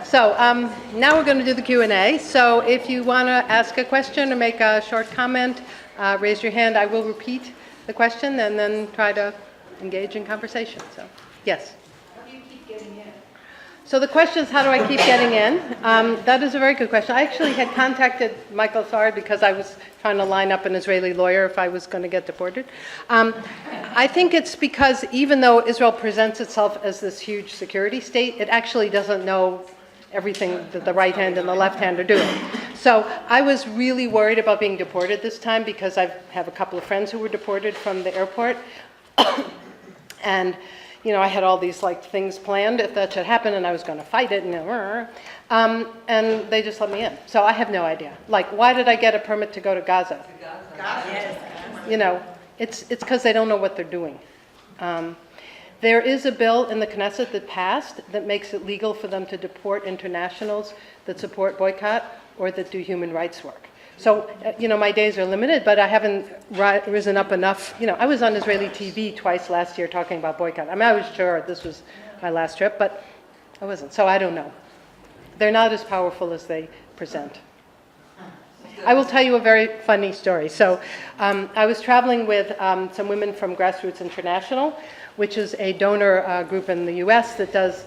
So now we're going to do the Q&A. So if you want to ask a question or make a short comment, raise your hand. I will repeat the question and then try to engage in conversation. So, yes? How do you keep getting in? So the question is, how do I keep getting in? That is a very good question. I actually had contacted Michael Sard because I was trying to line up an Israeli lawyer if I was going to get deported. I think it's because even though Israel presents itself as this huge security state, it actually doesn't know everything that the right hand and the left hand are doing. So I was really worried about being deported this time because I have a couple of friends who were deported from the airport. And you know, I had all these like things planned if that should happen, and I was going to fight it, and they just let me in. So I have no idea. Like, why did I get a permit to go to Gaza? Gaza. Yes. You know, it's because they don't know what they're doing. There is a bill in the Knesset that passed that makes it legal for them to deport internationals that support boycott or that do human rights work. So, you know, my days are limited, but I haven't risen up enough. You know, I was on Israeli TV twice last year talking about boycott. I mean, I was sure this was my last trip, but I wasn't. So I don't know. They're not as powerful as they present. I will tell you a very funny story. So I was traveling with some women from Grassroots International, which is a donor group in the US that does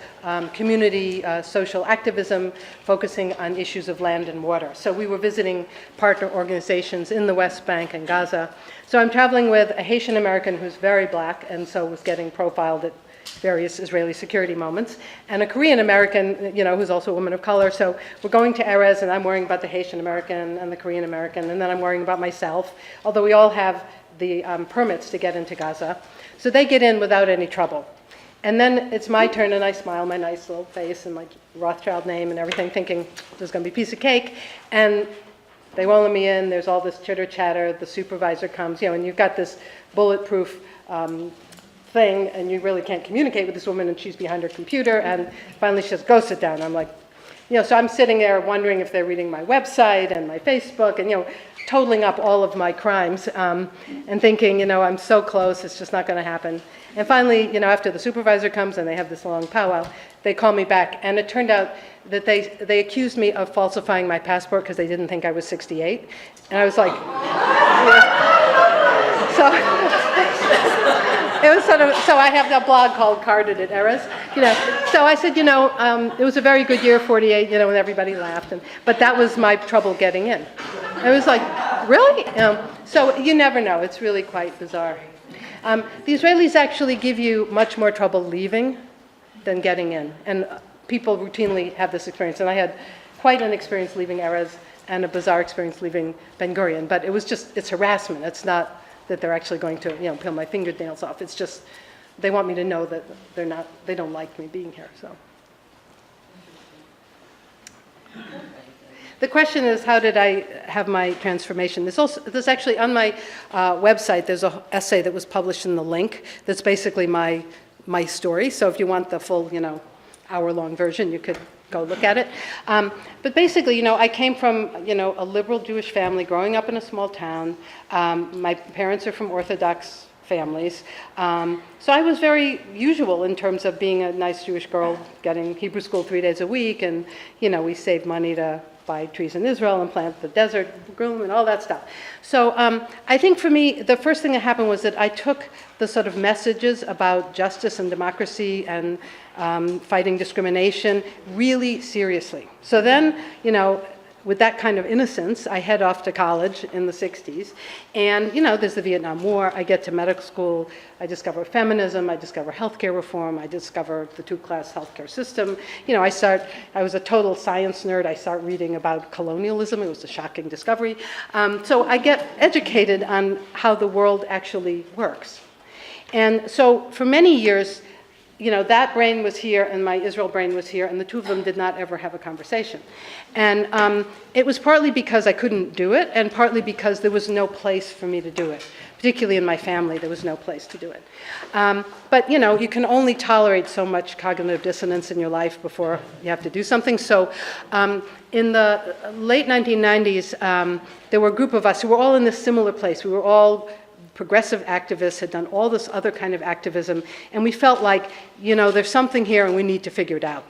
community social activism focusing on issues of land and water. So we were visiting partner organizations in the West Bank and Gaza. So I'm traveling with a Haitian American who's very black and so was getting profiled at various Israeli security moments, and a Korean American, you know, who's also a woman of color. So we're going to Erez, and I'm worrying about the Haitian American and the Korean American, and then I'm worrying about myself, although we all have the permits to get into Gaza. So they get in without any trouble. And then it's my turn, and I smile, my nice little face and my Rothchild name and everything, thinking there's going to be a piece of cake. And they won't let me in. There's all this chitter-chatter. The supervisor comes, you know, and you've got this bulletproof thing, and you really can't communicate with this woman, and she's behind her computer. And finally she says, go sit down. I'm like, you know, so I'm sitting there wondering if they're reading my website and my Facebook and, you know, totaling up all of my crimes and thinking, you know, I'm so close, it's just not going to happen. And finally, you know, after the supervisor comes and they have this long powwow, they call me back. And it turned out that they accused me of falsifying my passport because they didn't think I was 68. And I was like, it was sort of, so I have that blog called Carded at Erez, you know. So I said, you know, it was a very good year, 48, you know, and everybody laughed. But that was my trouble getting in. I was like, really? So you never know. It's really quite bizarre. The Israelis actually give you much more trouble leaving than getting in. And people routinely have this experience. And I had quite an experience leaving Erez and a bizarre experience leaving Ben Gurion. But it was just, it's harassment. It's not that they're actually going to, you know, peel my fingernails off. It's just they want me to know that they don't like me being here. So the question is, how did I have my transformation? There's actually on my website, there's an essay that was published in the link that's basically my story. So if you want the full, you know, hour-long version, you could go look at it. But basically, you know, I came from, you know, a liberal Jewish family growing up in a small town. My parents are from Orthodox families. So I was very usual in terms of being a nice Jewish girl, getting Hebrew school 3 days a week, and, you know, we saved money to buy trees in Israel and plant the desert groom and all that stuff. So I think for me, the first thing that happened was that I took the sort of messages about justice and democracy and fighting discrimination really seriously. So then, you know, with that kind of innocence, I head off to college in the 60s. And, you know, there's the Vietnam War. I get to medical school. I discover feminism. I discover healthcare reform. I discover the two-class healthcare system. You know, I was a total science nerd. I start reading about colonialism. It was a shocking discovery. So I get educated on how the world actually works. And so for many years, you know, that brain was here and my Israel brain was here, and the two of them did not ever have a conversation. And it was partly because I couldn't do it, and partly because there was no place for me to do it. Particularly in my family, there was no place to do it. But, you know, you can only tolerate so much cognitive dissonance in your life before you have to do something. So in the late 1990s, there were a group of us who were all in this similar place. We were all progressive activists, had done all this other kind of activism, and we felt like, you know, there's something here and we need to figure it out.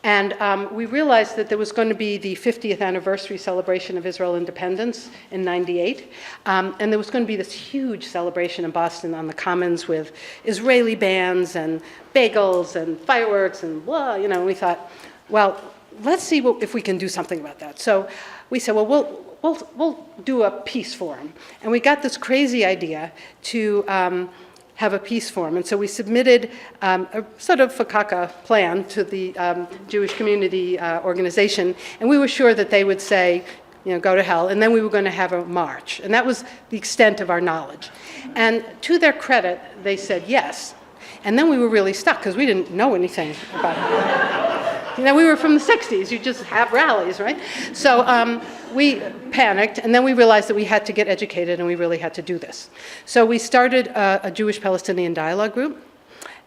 And we realized that there was going to be the 50th anniversary celebration of Israel independence in '98. And there was going to be this huge celebration in Boston on the Commons with Israeli bands and bagels and fireworks and blah, and we thought, well, let's see if we can do something about that. So we said, well, we'll do a peace forum. And we got this crazy idea to have a peace forum. And so we submitted a sort of fakaka plan to the Jewish community organization, and we were sure that they would say, go to hell, and then we were going to have a march. And that was the extent of our knowledge. And to their credit, they said yes. And then we were really stuck because we didn't know anything about it. We were from the 60s. You just have rallies, right? So we panicked, and then we realized that we had to get educated, and we really had to do this. So we started a Jewish-Palestinian dialogue group,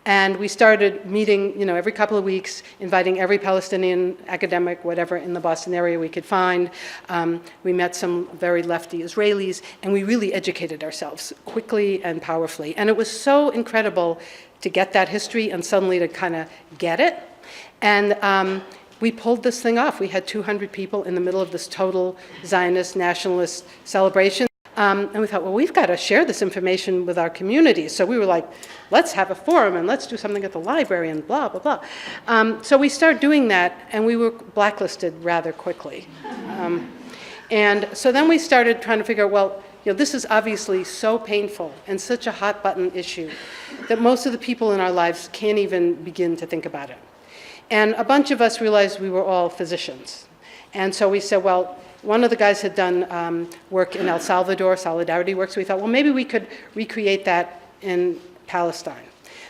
and we started meeting, every couple of weeks, inviting every Palestinian academic, whatever, in the Boston area we could find. We met some very lefty Israelis, and we really educated ourselves quickly and powerfully. And it was so incredible to get that history and suddenly to kind of get it. And we pulled this thing off. We had 200 people in the middle of this total Zionist nationalist celebration. And we thought, well, we've got to share this information with our communities. So we were like, let's have a forum and let's do something at the library and blah, blah, blah. So we started doing that, and we were blacklisted rather quickly. And so then we started trying to figure out, well, this is obviously so painful and such a hot button issue that most of the people in our lives can't even begin to think about it. And a bunch of us realized we were all physicians. And so we said, well, one of the guys had done work in El Salvador, solidarity work, so we thought, well, maybe we could recreate that in Palestine.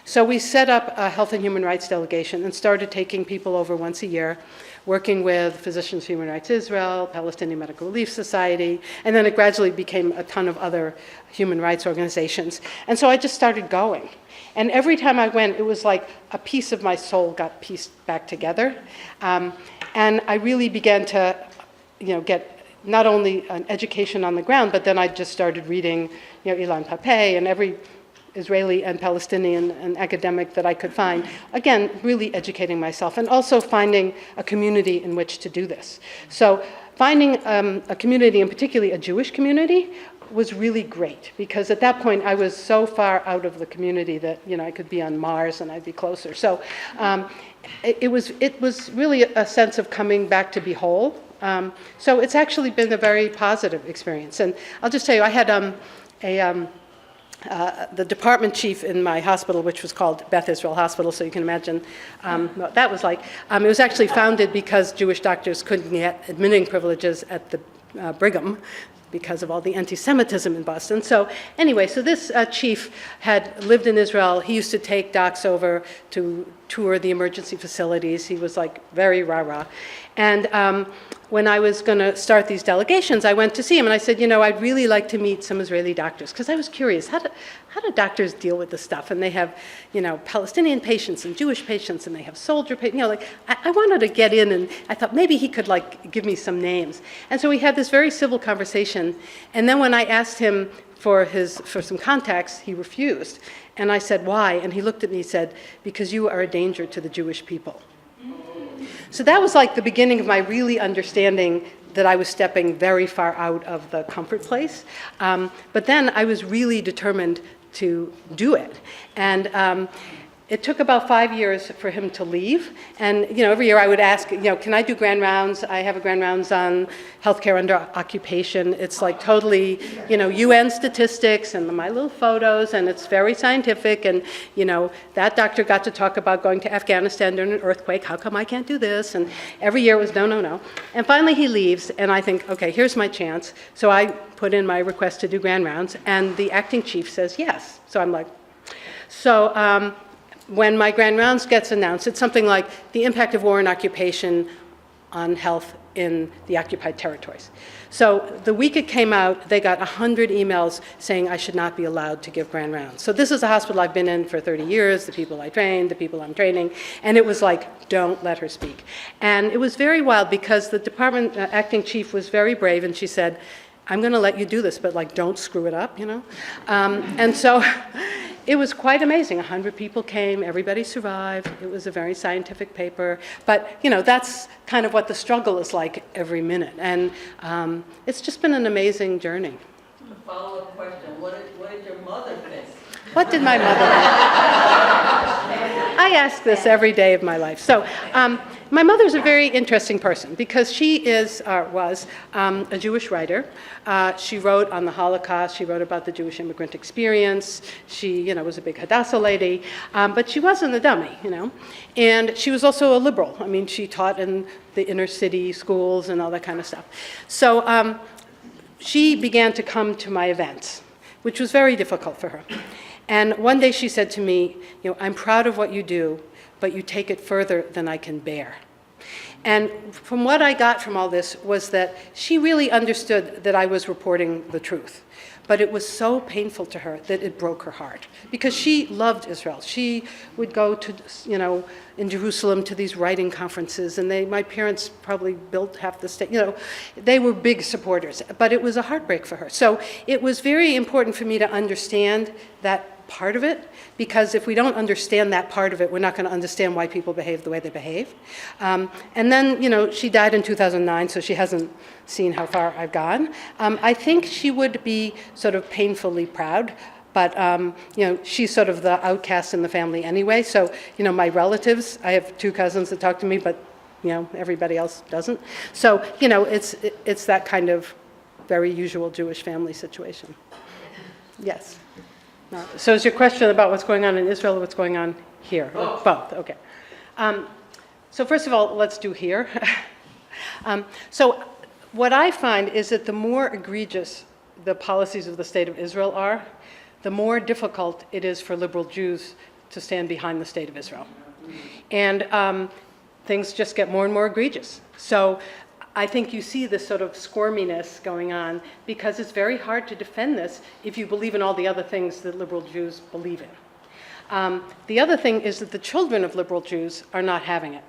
So we set up a health and human rights delegation and started taking people over once a year, working with Physicians for Human Rights Israel, Palestinian Medical Relief Society, and then it gradually became a ton of other human rights organizations. And so I just started going. And every time I went, it was like a piece of my soul got pieced back together. And I really began to, get not only an education on the ground, but then I just started reading, Ilan Pappé and every Israeli and Palestinian and academic that I could find. Again, really educating myself and also finding a community in which to do this. So finding a community, and particularly a Jewish community, was really great, because at that point I was so far out of the community that I could be on Mars and I'd be closer. So it was really a sense of coming back to be whole. So it's actually been a very positive experience. And I'll just tell you, I had the department chief in my hospital, which was called Beth Israel Hospital, so you can imagine what that was like. It was actually founded because Jewish doctors couldn't get admitting privileges at the Brigham because of all the anti-Semitism in Boston. So anyway, so this chief had lived in Israel. He used to take docs over to tour the emergency facilities. He was like very rah-rah. And when I was going to start these delegations, I went to see him, and I said, I'd really like to meet some Israeli doctors, because I was curious, how do doctors deal with this stuff? And they have, Palestinian patients and Jewish patients, and they have soldier patients. I wanted to get in, and I thought maybe he could give me some names. And so we had this very civil conversation. And then when I asked him for some contacts, he refused. And I said, why? And he looked at me and said, because you are a danger to the Jewish people. So that was like the beginning of my really understanding that I was stepping very far out of the comfort place. But then I was really determined to do it. And it took about 5 years for him to leave. And every year I would ask, can I do grand rounds? I have a grand rounds on healthcare under occupation. It's like totally, UN statistics and my little photos, and it's very scientific. And that doctor got to talk about going to Afghanistan during an earthquake. How come I can't do this? And every year it was no, no, no. And finally he leaves, and I think, okay, here's my chance. So I put in my request to do grand rounds, and the acting chief says yes. So I'm like, so. When my grand rounds gets announced, it's something like the impact of war and occupation on health in the occupied territories. So the week it came out, they got 100 emails saying I should not be allowed to give grand rounds. So this is a hospital I've been in for 30 years, the people I trained, the people I'm training, and it was like, don't let her speak. And it was very wild because the department acting chief was very brave, and she said, I'm going to let you do this, but don't screw it up, And so it was quite amazing. 100 people came, everybody survived. It was a very scientific paper. But, that's kind of what the struggle is like every minute. And it's just been an amazing journey. A follow-up question. What did your mother think? What did my mother think? I ask this every day of my life. So my mother's a very interesting person because she was a Jewish writer. She wrote on the Holocaust. She wrote about the Jewish immigrant experience. She, was a big Hadassah lady, but she wasn't a dummy, And she was also a liberal. I mean, she taught in the inner city schools and all that kind of stuff. So she began to come to my events, which was very difficult for her. And one day she said to me, I'm proud of what you do, but you take it further than I can bear. And from what I got from all this was that she really understood that I was reporting the truth. But it was so painful to her that it broke her heart because she loved Israel. She would go to, in Jerusalem to these writing conferences, and my parents probably built half the state, they were big supporters, but it was a heartbreak for her. So it was very important for me to understand that part of it, because if we don't understand that part of it, we're not going to understand why people behave the way they behave. And then, she died in 2009, so she hasn't seen how far I've gone. I think she would be sort of painfully proud, but, she's sort of the outcast in the family anyway. So, my relatives, I have 2 cousins that talk to me, but, everybody else doesn't. So, it's that kind of very usual Jewish family situation. Yes. No. So is your question about what's going on in Israel or what's going on here? Both. Both, okay. So first of all, let's do here. So what I find is that the more egregious the policies of the state of Israel are, the more difficult it is for liberal Jews to stand behind the state of Israel. And things just get more and more egregious. So I think you see this sort of squirminess going on because it's very hard to defend this if you believe in all the other things that liberal Jews believe in. The other thing is that the children of liberal Jews are not having it.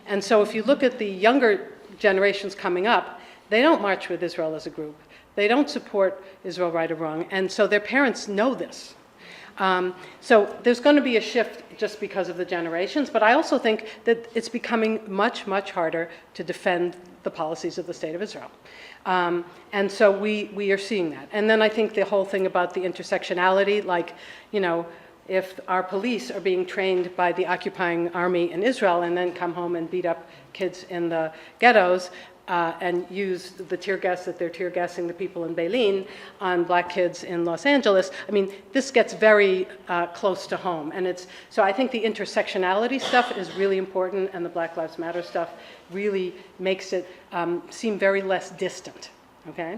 And so if you look at the younger generations coming up, they don't march with Israel as a group. They don't support Israel right or wrong. And so their parents know this. So there's going to be a shift just because of the generations, but I also think that it's becoming much, much harder to defend the policies of the state of Israel. And so we are seeing that. And then I think the whole thing about the intersectionality, like, if our police are being trained by the occupying army in Israel and then come home and beat up kids in the ghettos, and use the tear gas that they're tear gassing the people in Beijing on black kids in Los Angeles. I mean, this gets very close to home. And so I think the intersectionality stuff is really important, and the Black Lives Matter stuff really makes it seem very less distant, okay?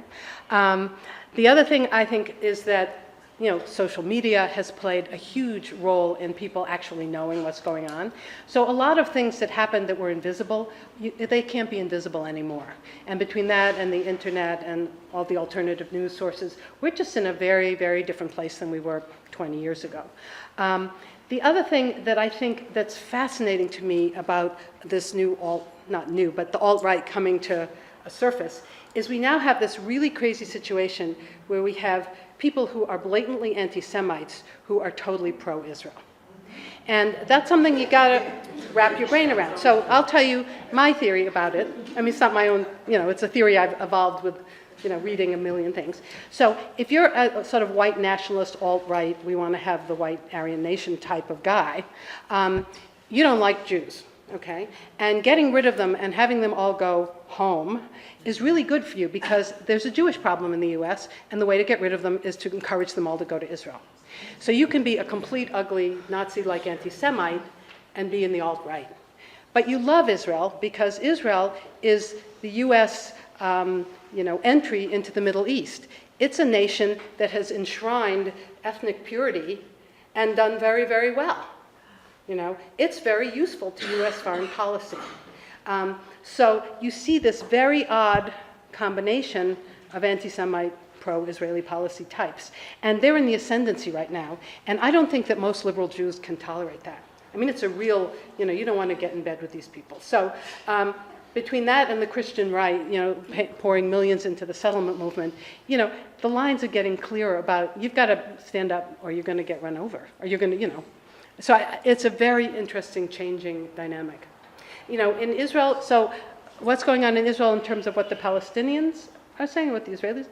The other thing I think is that social media has played a huge role in people actually knowing what's going on. So a lot of things that happened that were invisible, they can't be invisible anymore. And between that and the internet and all the alternative news sources, we're just in a very, very different place than we were 20 years ago. The other thing that I think that's fascinating to me about this new not new, but the alt-right coming to a surface, is we now have this really crazy situation where we have people who are blatantly anti-Semites who are totally pro-Israel. And that's something you gotta wrap your brain around. So I'll tell you my theory about it. I mean, it's not my own, it's a theory I've evolved with, reading a million things. So if you're a sort of white nationalist, alt-right, we want to have the white Aryan nation type of guy, you don't like Jews, okay? And getting rid of them and having them all go home is really good for you because there's a Jewish problem in the US, and the way to get rid of them is to encourage them all to go to Israel. So you can be a complete ugly Nazi-like anti-Semite and be in the alt-right. But you love Israel because Israel is the US entry into the Middle East. It's a nation that has enshrined ethnic purity and done very, very well. It's very useful to US foreign policy. So you see this very odd combination of anti-Semite, pro-Israeli policy types. And they're in the ascendancy right now. And I don't think that most liberal Jews can tolerate that. I mean, it's a real, you don't want to get in bed with these people. So between that and the Christian right, pouring millions into the settlement movement, the lines are getting clearer about you've got to stand up or you're going to get run over, or you're going to, So it's a very interesting changing dynamic. In Israel, so what's going on in Israel in terms of what the Palestinians are saying, what the Israelis,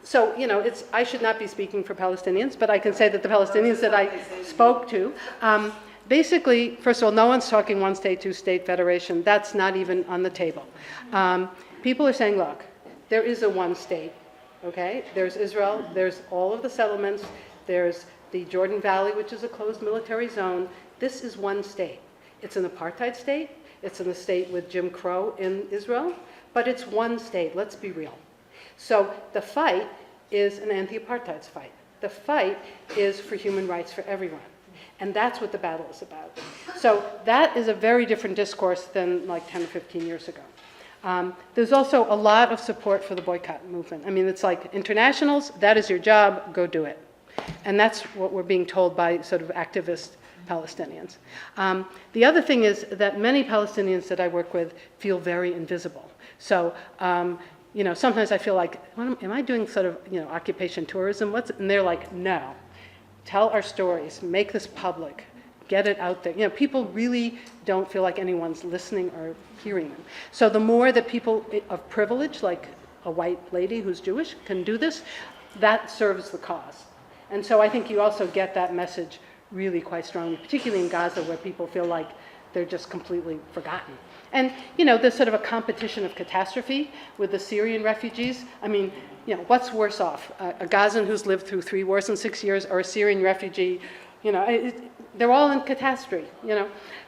so, I should not be speaking for Palestinians, but I can say that the Palestinians that I spoke to, basically, first of all, no one's talking one state, two state federation. That's not even on the table. People are saying, look, there is a one state, okay? There's Israel, there's all of the settlements, there's the Jordan Valley, which is a closed military zone. This is one state. It's an apartheid state. It's in a state with Jim Crow in Israel, but it's one state, let's be real. So the fight is an anti-apartheid fight. The fight is for human rights for everyone. And that's what the battle is about. So that is a very different discourse than like 10 or 15 years ago. There's also a lot of support for the boycott movement. I mean, it's like internationals, that is your job, go do it. And that's what we're being told by sort of activist Palestinians. The other thing is that many Palestinians that I work with feel very invisible. So, sometimes I feel like, am I doing sort of, occupation tourism? And they're like, no. Tell our stories, make this public, get it out there. People really don't feel like anyone's listening or hearing them. So the more that people of privilege, like a white lady who's Jewish, can do this, that serves the cause. And so I think you also get that message really quite strongly, particularly in Gaza, where people feel like they're just completely forgotten. And, there's sort of a competition of catastrophe with the Syrian refugees. I mean, what's worse off? A Gazan who's lived through 3 wars in 6 years, or a Syrian refugee, they're all in catastrophe,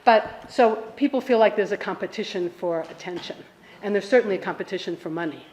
But so people feel like there's a competition for attention, and there's certainly a competition for money.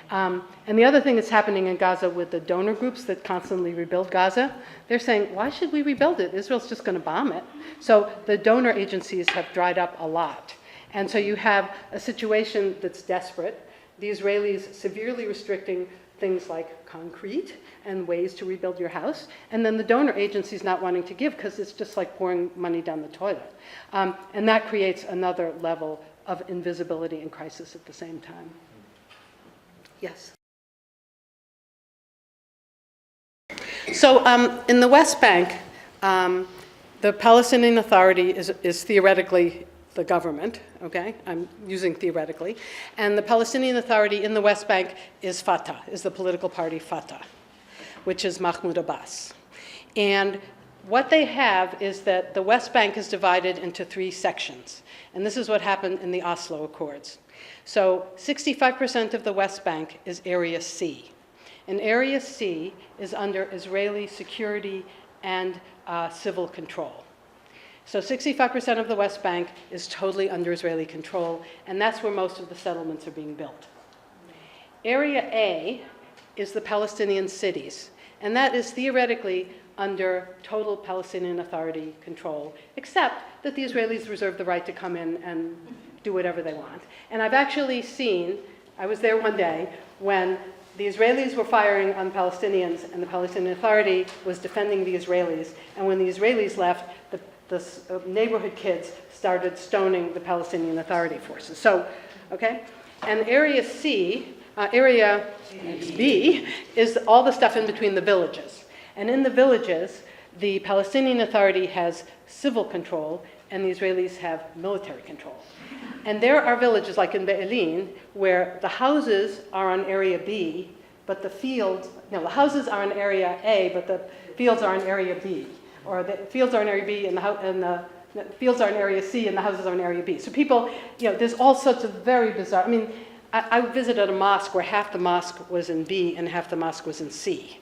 And the other thing that's happening in Gaza with the donor groups that constantly rebuild Gaza, they're saying, why should we rebuild it? Israel's just going to bomb it. So the donor agencies have dried up a lot. And so you have a situation that's desperate. The Israelis severely restricting things like concrete and ways to rebuild your house. And then the donor agencies not wanting to give because it's just like pouring money down the toilet. And that creates another level of invisibility and crisis at the same time. Yes. So in the West Bank, the Palestinian Authority is theoretically the government, okay? I'm using theoretically. And the Palestinian Authority in the West Bank is Fatah, is the political party Fatah, which is Mahmoud Abbas. And what they have is that the West Bank is divided into 3 sections. And this is what happened in the Oslo Accords. So 65% of the West Bank is Area C. And Area C is under Israeli security and civil control. So 65% of the West Bank is totally under Israeli control, and that's where most of the settlements are being built. Area A is the Palestinian cities, and that is theoretically under total Palestinian Authority control, except that the Israelis reserve the right to come in and do whatever they want. And I've actually seen, I was there one day, when the Israelis were firing on Palestinians and the Palestinian Authority was defending the Israelis, and when the Israelis left, the neighborhood kids started stoning the Palestinian Authority forces. So, okay? And Area C, Area B, is all the stuff in between the villages. And in the villages, the Palestinian Authority has civil control, and the Israelis have military control. And there are villages, like in Be'elin, where the houses are on Area B, but the fields, no, the houses are in Area A, but the fields are in Area B. Or the fields are in Area B, and the fields are in Area C, and the houses are in Area B. So people, there's all sorts of very bizarre, I mean, I visited a mosque where half the mosque was in B and half the mosque was in C.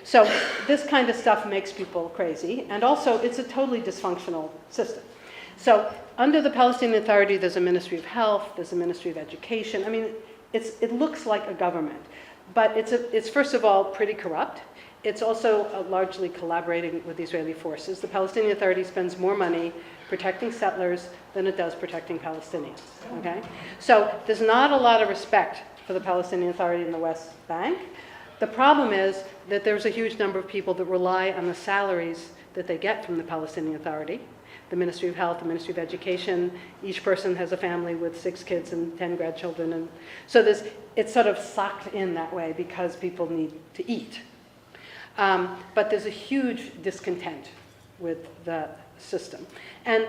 So this kind of stuff makes people crazy, and also it's a totally dysfunctional system. So under the Palestinian Authority, there's a Ministry of Health, there's a Ministry of Education. I mean, it looks like a government, but it's first of all pretty corrupt. It's also largely collaborating with the Israeli forces. The Palestinian Authority spends more money protecting settlers than it does protecting Palestinians, okay? So there's not a lot of respect for the Palestinian Authority in the West Bank. The problem is that there's a huge number of people that rely on the salaries that they get from the Palestinian Authority. the Ministry of Health, the Ministry of Education. Each person has a family with 6 kids and 10 grandchildren. And so it's sort of socked in that way because people need to eat. But there's a huge discontent with the system. And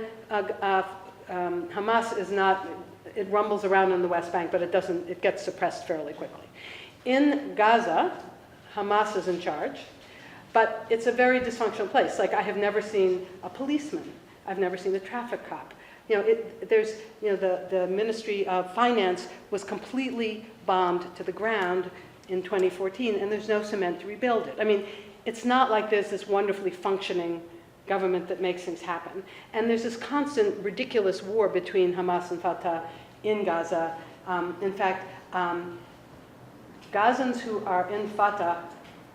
Hamas is not, it rumbles around in the West Bank, but it gets suppressed fairly quickly. In Gaza, Hamas is in charge, but it's a very dysfunctional place. Like, I have never seen a policeman. I've never seen a traffic cop. The Ministry of Finance was completely bombed to the ground in 2014, and there's no cement to rebuild it. I mean, it's not like there's this wonderfully functioning government that makes things happen. And there's this constant ridiculous war between Hamas and Fatah in Gaza. In fact, Gazans who are in Fatah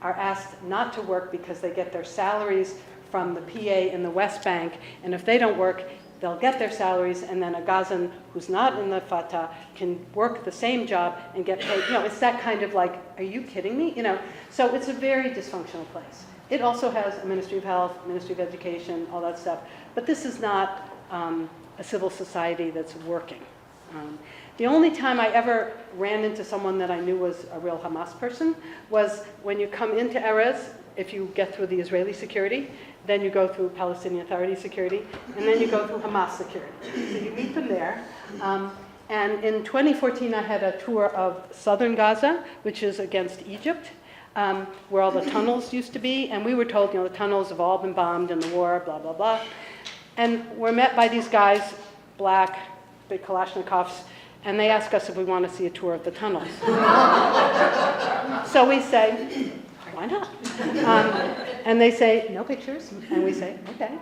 are asked not to work because they get their salaries from the PA in the West Bank, and if they don't work, they'll get their salaries, and then a Gazan who's not in the Fatah can work the same job and get paid. It's that kind of like, are you kidding me? So it's a very dysfunctional place. It also has a Ministry of Health, Ministry of Education, all that stuff. But this is not a civil society that's working. The only time I ever ran into someone that I knew was a real Hamas person was when you come into Erez, if you get through the Israeli security, then you go through Palestinian Authority security, and then you go through Hamas security. So you meet them there. And in 2014, I had a tour of southern Gaza, which is against Egypt, where all the tunnels used to be. And we were told, the tunnels have all been bombed in the war, blah, blah, blah. And we're met by these guys, black, big Kalashnikovs, and they ask us if we want to see a tour of the tunnels. So we say, why not? And they say, no pictures. And we say, okay.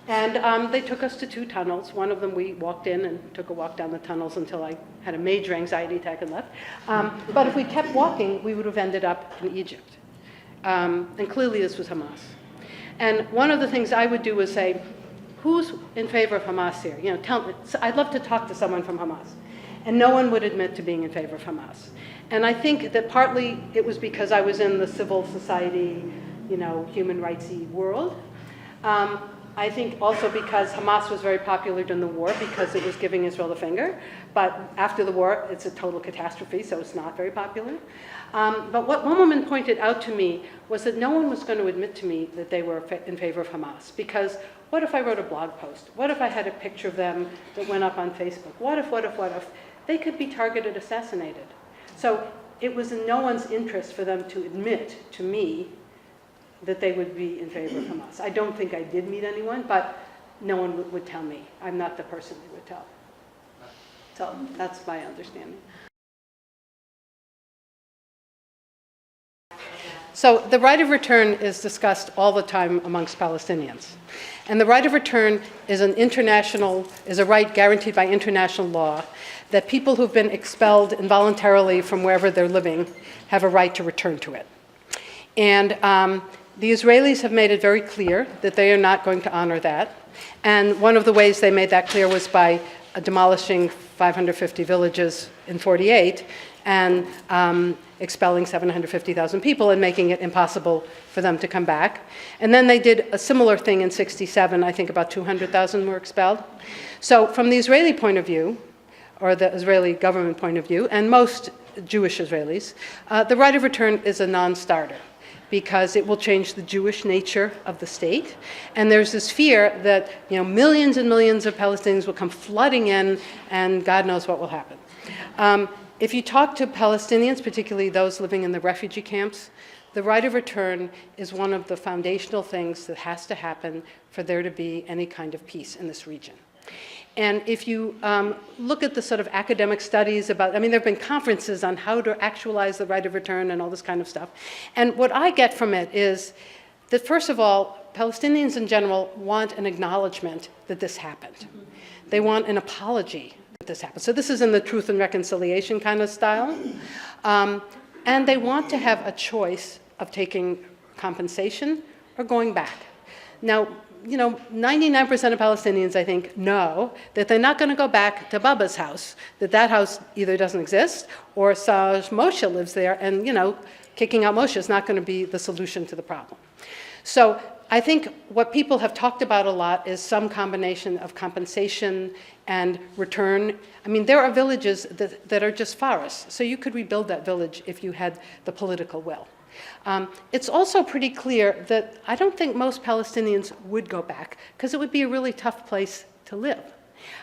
And they took us to 2 tunnels. One of them we walked in and took a walk down the tunnels until I had a major anxiety attack and left. But if we kept walking, we would have ended up in Egypt. And clearly this was Hamas. And one of the things I would do was say, who's in favor of Hamas here? Tell me. I'd love to talk to someone from Hamas. And no one would admit to being in favor of Hamas. And I think that partly it was because I was in the civil society, human rightsy world. I think also because Hamas was very popular during the war because it was giving Israel the finger. But after the war, it's a total catastrophe, so it's not very popular. But what one woman pointed out to me was that no one was going to admit to me that they were in favor of Hamas. Because what if I wrote a blog post? What if I had a picture of them that went up on Facebook? What if? They could be targeted, assassinated. So it was in no one's interest for them to admit to me that they would be in favor of Hamas. I don't think I did meet anyone, but no one would tell me. I'm not the person they would tell. So that's my understanding. So the right of return is discussed all the time amongst Palestinians. And the right of return is a right guaranteed by international law that people who've been expelled involuntarily from wherever they're living have a right to return to it. And the Israelis have made it very clear that they are not going to honor that. And one of the ways they made that clear was by demolishing 550 villages in 1948 and expelling 750,000 people and making it impossible for them to come back. And then they did a similar thing in 1967. I think about 200,000 were expelled. So from the Israeli point of view, or the Israeli government point of view, and most Jewish Israelis, the right of return is a non-starter because it will change the Jewish nature of the state. And there's this fear that millions and millions of Palestinians will come flooding in and God knows what will happen. If you talk to Palestinians, particularly those living in the refugee camps, the right of return is one of the foundational things that has to happen for there to be any kind of peace in this region. And if you look at the sort of academic studies about, there have been conferences on how to actualize the right of return and all this kind of stuff. And what I get from it is that, first of all, Palestinians in general want an acknowledgement that this happened. They want an apology that this happened. So this is in the truth and reconciliation kind of style. And they want to have a choice of taking compensation or going back. Now, 99% of Palestinians, I think, know that they're not going to go back to Baba's house, that house either doesn't exist or Moshe lives there, and, kicking out Moshe is not going to be the solution to the problem. So I think what people have talked about a lot is some combination of compensation and return. I mean, there are villages that are just forests, so you could rebuild that village if you had the political will. It's also pretty clear that I don't think most Palestinians would go back, because it would be a really tough place to live.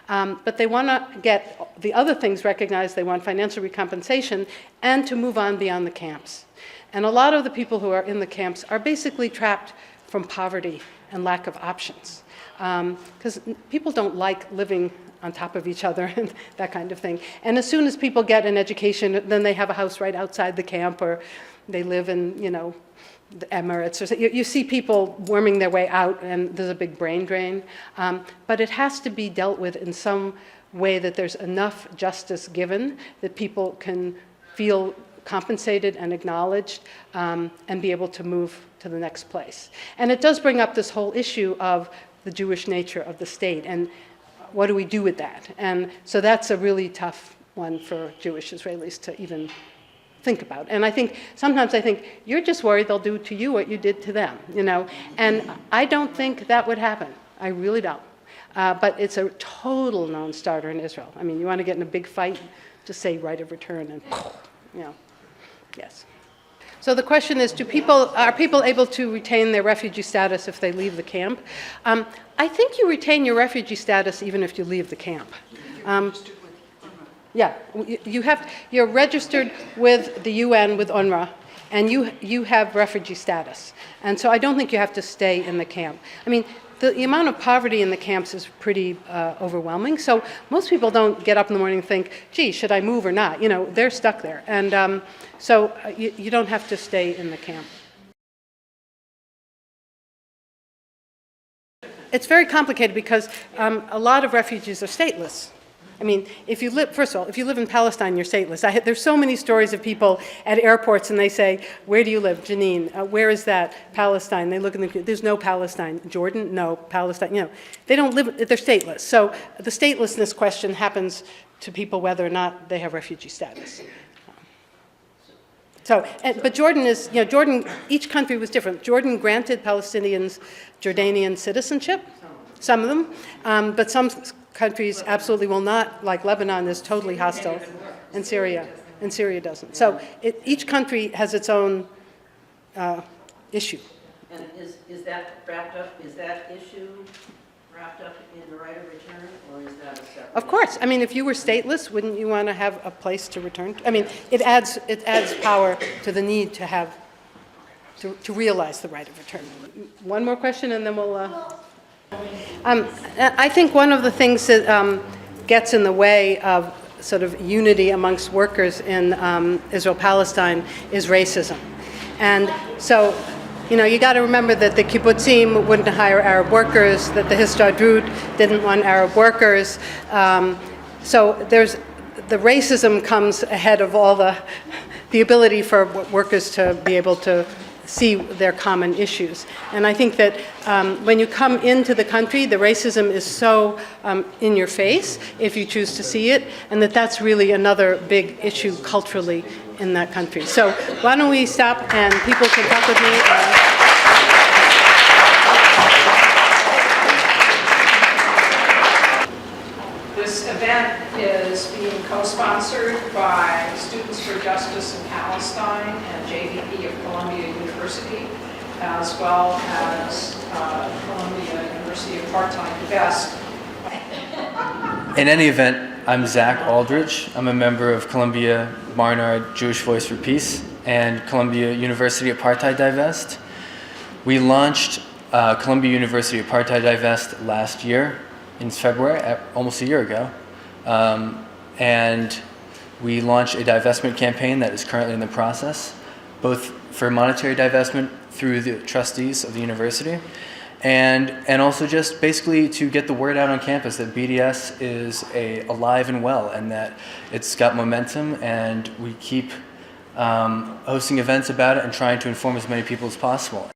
But they want to get the other things recognized. They want financial recompensation and to move on beyond the camps. And a lot of the people who are in the camps are basically trapped from poverty and lack of options. Because people don't like living on top of each other and that kind of thing. And as soon as people get an education, then they have a house right outside the camp, or they live in, the Emirates. Or so. You see people worming their way out, and there's a big brain drain. But it has to be dealt with in some way that there's enough justice given that people can feel compensated and acknowledged, and be able to move to the next place. And it does bring up this whole issue of the Jewish nature of the state, and what do we do with that? And so that's a really tough one for Jewish Israelis to even think about. And sometimes I think, you're just worried they'll do to you what you did to them, And I don't think that would happen. I really don't. But it's a total non-starter in Israel. I mean, you want to get in a big fight, just say right of return and, yes. So the question is, are people able to retain their refugee status if they leave the camp? I think you retain your refugee status even if you leave the camp. Yeah, you're registered with the UN, with UNRWA, and you have refugee status. And so I don't think you have to stay in the camp. I mean, the amount of poverty in the camps is pretty overwhelming. So most people don't get up in the morning and think, gee, should I move or not? They're stuck there. And so you don't have to stay in the camp. It's very complicated because a lot of refugees are stateless. I mean, first of all, if you live in Palestine, you're stateless. There's so many stories of people at airports, and they say, where do you live? Jenin. Where is that? Palestine. They look in there's no Palestine. Jordan? No. Palestine. They don't live, they're stateless. So the statelessness question happens to people whether or not they have refugee status. But Jordan each country was different. Jordan granted Palestinians Jordanian citizenship, some of them, but some countries absolutely will not, like Lebanon is totally hostile, and Syria doesn't. So each country has its own issue. And is that issue wrapped up in the right of return, or is that a separate? Of course. I mean, if you were stateless, wouldn't you want to have a place to return to? I mean, it adds power to the need to have to realize the right of return. One more question, and then we'll. I think one of the things that gets in the way of sort of unity amongst workers in Israel-Palestine is racism. And so, you got to remember that the kibbutzim wouldn't hire Arab workers, that the Histadrut didn't want Arab workers. So the racism comes ahead of all the ability for workers to be able to see their common issues. And I think that when you come into the country, the racism is so in your face if you choose to see it, and that's really another big issue culturally in that country. So why don't we stop and people can talk with me. This event is being co-sponsored by Students for Justice in Palestine and JVP of Columbia University, as well as Columbia University apartheid divest. In any event, I'm Zach Aldridge. I'm a member of Columbia Barnard Jewish Voice for Peace and Columbia University apartheid divest. We launched Columbia University apartheid divest last year in February, almost a year ago. And we launched a divestment campaign that is currently in the process, both for monetary divestment through the trustees of the university, and also just basically to get the word out on campus that BDS is alive and well, and that it's got momentum, and we keep hosting events about it and trying to inform as many people as possible.